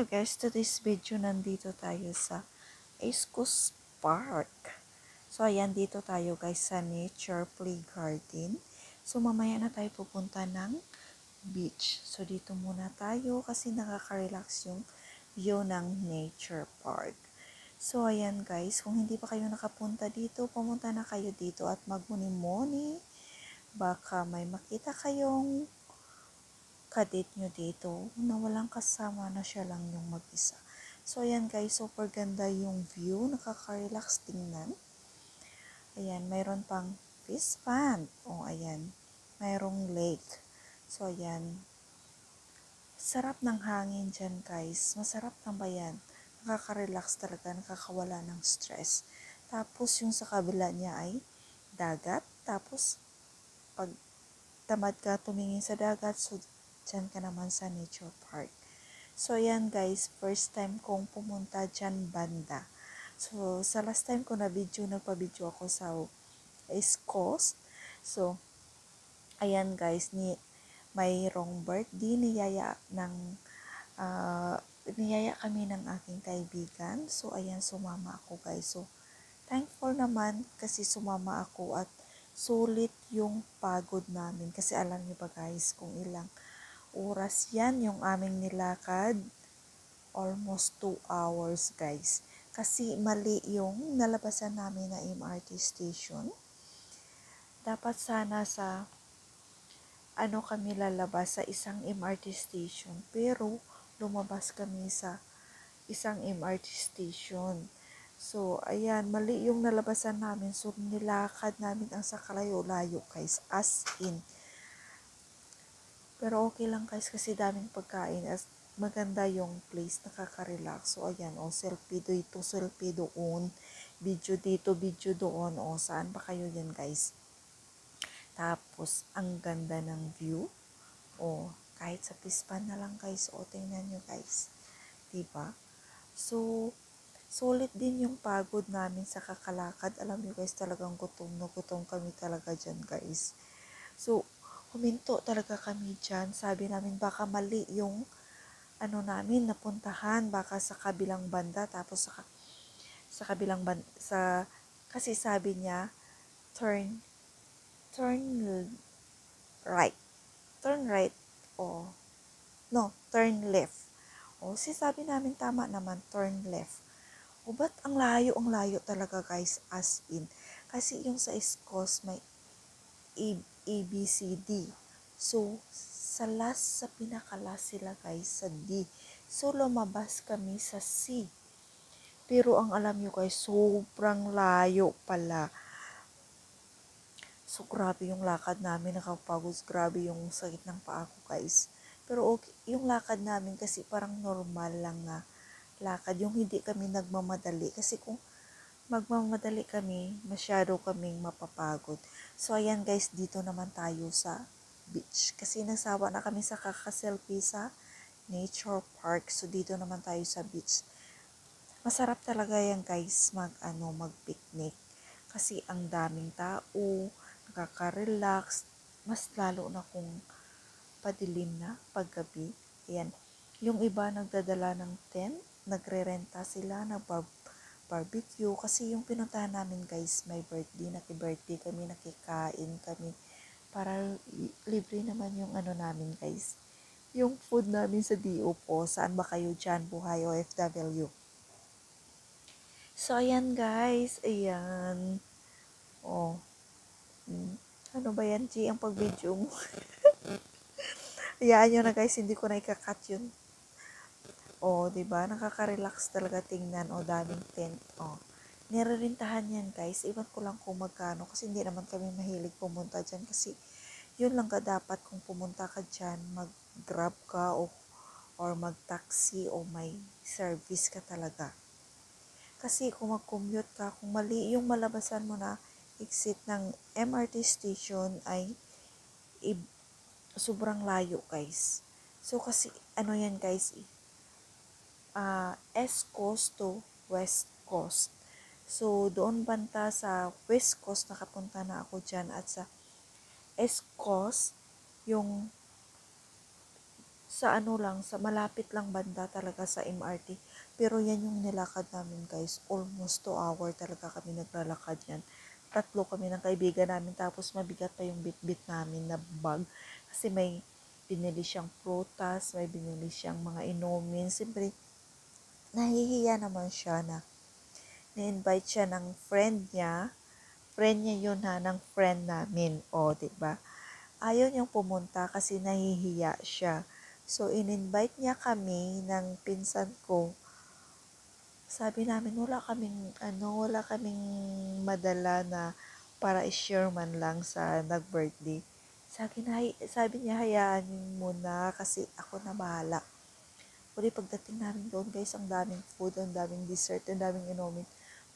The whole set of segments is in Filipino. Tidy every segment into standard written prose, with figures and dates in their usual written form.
Hello guys, today's video nandito tayo sa East Coast Park. So ayan, dito tayo guys sa Nature Play Garden. So mamaya na tayo pupunta ng beach. So dito muna tayo kasi nakaka-relax yung view ng Nature Park. So ayan guys, kung hindi pa kayo nakapunta dito, pumunta na kayo dito at magmuni-muni. Baka may makita kayong kadate nyo dito na walang kasama na siya lang yung mag-isa. So, ayan guys, super ganda yung view. Nakaka-relax tingnan. Ayan, mayroon pang fish pond. O, ayan. Mayroong lake. So, ayan. Sarap ng hangin dyan guys. Masarap tambayan. Nakaka-relax talaga. Nakakawala ng stress. Tapos, yung sa kabila niya ay dagat. Tapos, pag tamad ka tumingin sa dagat, so dyan ka naman sa nature park. So, ayan guys, first time kong pumunta dyan banda. So, sa last time ko na video, nagpa-video ako sa East Coast. So, ayan guys, mayroong birthday, niyaya kami ng aking kaibigan. So, ayan, sumama ako guys. So, thankful naman kasi sumama ako at sulit yung pagod namin. Kasi alam niyo ba guys, kung ilang oras yan yung aming nilakad, almost 2 hours guys. Kasi mali yung nalabasan namin na MRT station. Dapat sana sa kami lalabas sa isang MRT station, pero lumabas kami sa isang MRT station. So, ayan, mali yung nalabasan namin. So, nilakad namin ang sakalayo-layo guys, as in. Pero okay lang guys kasi daming pagkain as maganda yung place, nakaka-relax. So ayan, selfie dito, selfie doon, video dito, video doon. Saan ba kayo yan guys? Tapos, ang ganda ng view. Kahit sa pispan na lang guys. Tingnan nyo guys. Diba? So, sulit din yung pagod namin sa kakalakad. Alam nyo guys, talagang gutom na gutom kami talaga dyan guys. So, huminto talaga kami dyan. Sabi namin baka mali yung namin napuntahan, baka sa kabilang banda, tapos sa kabilang banda, kasi sabi niya turn right, turn right, no, turn left. Sabi namin tama naman, turn left. Ba't ang layo talaga guys, as in. Kasi yung sa East Coast may A, B, C, D. So, sa pinakalas sila guys, sa D. So, lumabas kami sa C. Pero ang alam nyo guys, sobrang layo pala. So, grabe yung lakad namin, nakapagod. Grabe yung sakit ng paa ko guys. Pero okay, yung lakad namin kasi parang normal lang na lakad. Yung hindi kami nagmamadali. Kasi kung magmamadali kami, masyado kaming mapapagod. So, ayan guys, dito naman tayo sa beach. Kasi nasawa na kami sa kakaselfie sa nature park. So, dito naman tayo sa beach. Masarap talaga yan guys, mag-picnic. Kasi ang daming tao, nakaka-relax. Mas lalo na kung padilim na paggabi. Ayan. Yung iba nagdadala ng tent, nagre-renta sila, barbecue kasi yung pinuntahan namin guys may birthday, naki-birthday kami, nakikain kami para libre naman yung namin guys, yung food namin sa DO po. Saan ba kayo dyan, buhay OFW? So ayan guys, ayan, ano ba yan G, ang pag-video mo? Hayaan nyo na guys, hindi ko na ikakat yun. Diba? Nakaka-relax talaga tingnan. Daming tent. Nirerentahan yan guys. Iwan ko lang kung magkano kasi hindi naman kami mahilig pumunta dyan kasi yun lang ka dapat kung pumunta ka dyan, mag-grab ka or mag-taxi o may service ka talaga. Kasi kung mag-commute ka, kung mali yung malabasan mo na exit ng MRT station ay sobrang layo guys. So kasi yan guys, East Coast to West Coast. So, doon banta sa West Coast, nakapunta na ako dyan. At sa East Coast, yung sa ano lang, sa malapit lang banda talaga sa MRT. Pero yan yung nilakad namin guys, almost 2 hour talaga kami naglalakad yan. Tatlo kami ng kaibigan namin, tapos mabigat pa yung bit-bit namin na bag. Kasi may binili siyang prutas, may binili siyang mga inumin. Siyempre, nahihiya naman siya na na-invite siya ng friend niya yun ha, ng friend namin. O, diba? Ayaw niyang pumunta kasi nahihiya siya. So, in-invite niya kami ng pinsan ko. Sabi namin, wala kaming madala na para i-share man lang sa nag-birthday. Sabi niya, hayaan niyo muna kasi ako na bahala. Uli pagdating namin doon guys, ang daming food, ang daming dessert, ang daming inumin.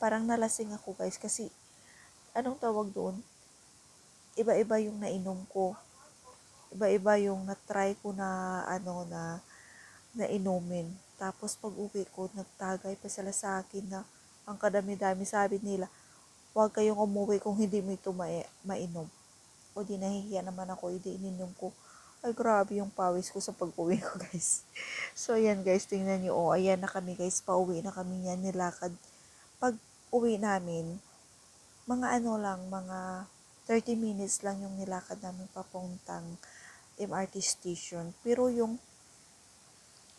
Parang nalasing ako guys kasi anong tawag doon? Iba-iba yung nainom ko. Iba-iba yung na-try ko na na inumin. Tapos pag uwi ko, nagtagay pa sila sa akin na ang kadami-dami. Sabi nila, huwag kayong umuwi kung hindi mo ito mainom. O di nahihiya naman ako, hindi ininom ko. Ay grabe yung pawis ko sa pag-uwi ko guys. So ayan guys, tingnan nyo. Oh, ayan na kami guys, pauwi na kami yan, nilakad. Pag uwi namin, mga 30 minutes lang yung nilakad namin papuntang MRT station. Pero yung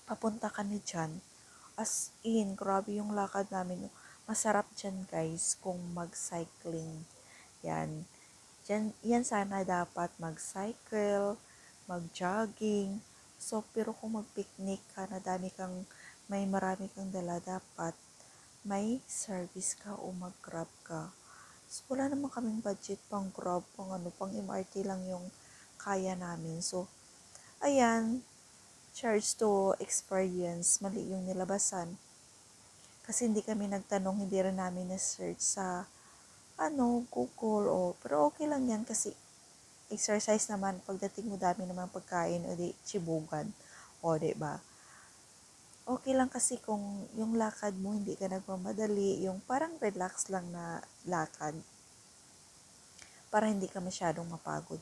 papunta kami dyan, as in, grabe yung lakad namin. Masarap dyan guys kung mag-cycling. Yan. Yan sana dapat mag-cycle, mag-jogging. So, pero kung mag-picnic ka, may marami kang dala, dapat may service ka o mag-grab ka. So, wala naman kaming budget pang grab, pang MRT lang yung kaya namin. So, ayan, charge to experience, mali yung nilabasan. Kasi hindi kami nagtanong, hindi rin namin na-search sa Google pero okay lang yan kasi exercise naman pagdating mo dami naman pagkain o di chibugan o di ba? Okay lang kasi kung yung lakad mo hindi ka nagmamadali, yung parang relax lang na lakad para hindi ka masyadong mapagod.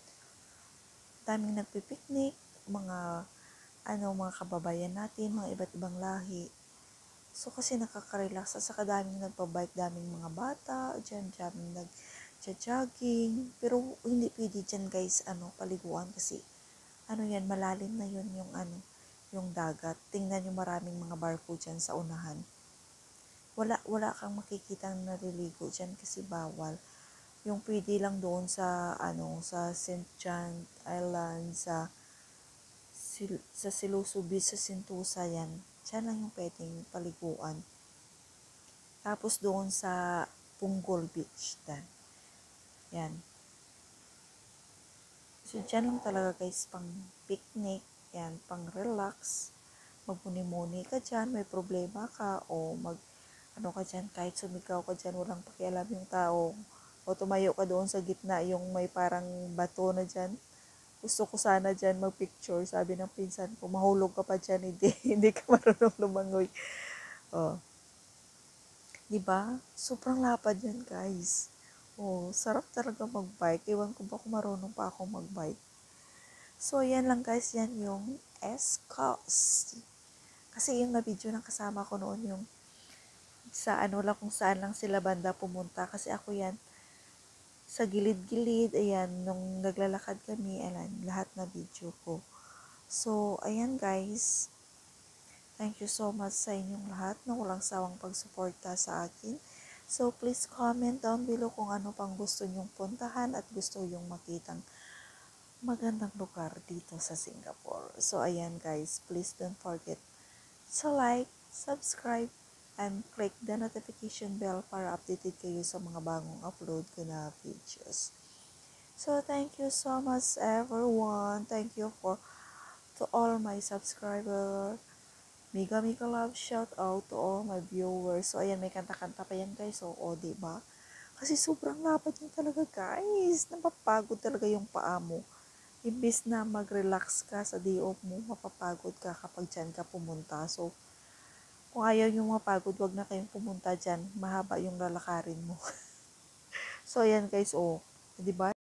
Daming nagpipiknik, mga kababayan natin, mga iba't ibang lahi. So, kasi nakaka-relax. At saka daming nagpa-bike, daming mga bata, daming nag-jogging. Pero, hindi pwede dyan guys, paliguan kasi, yan, malalim na yun yung dagat. Tingnan yung maraming mga barko dyan sa unahan. Wala kang makikitang naliligo dyan kasi bawal. Yung pwede lang doon sa St. John Island, sa Siloso Beach, sa Sentosa yan. Diyan lang yung pwedeng paliguan. Tapos doon sa Punggol Beach. Yan. So, dyan lang talaga guys, pang picnic, yan, pang relax. Magmuni-muni ka dyan, may problema ka, o ka dyan, kahit sumigaw ka dyan, walang pakialam yung tao. O tumayo ka doon sa gitna, yung may parang bato na dyan. Gusto ko sana dyan magpicture. Sabi ng pinsan ko, mahulog ka pa dyan, hindi ka marunong lumangoy. Oh. Diba? Sobrang lapad yan, guys. Oh, sarap talaga magbike. Ewan ko ba kung marunong pa ako magbike. So, yan lang guys. Yan yung S-Coast. Kasi yung na-video ng kasama ko noon yung sa kung saan lang sila banda pumunta. Kasi ako yan, sa gilid-gilid, ayan, nung naglalakad kami, ayan, lahat na video ko. So, ayan guys, thank you so much sa inyong lahat na walang sawang pagsuporta sa akin. So, please comment down below kung ano pang gusto nyong puntahan at gusto yung makitang magandang lugar dito sa Singapore. So, ayan guys, please don't forget to like, subscribe, and click the notification bell para updated kayo sa mga bagong upload ko na videos. So, thank you so much everyone. Thank you to all my subscribers. Mega love shout out to all my viewers. So, ayan, may kanta-kanta pa yan guys. So, diba? Kasi sobrang lapad niya talaga guys. Napapagod talaga yung paa mo. Imbis na mag-relax ka sa day off mo, mapapagod ka kapag dyan ka pumunta. So, kung ayaw nyo mapagod, wag na kayong pumunta dyan. Mahaba yung lalakarin mo. So, ayan guys, diba?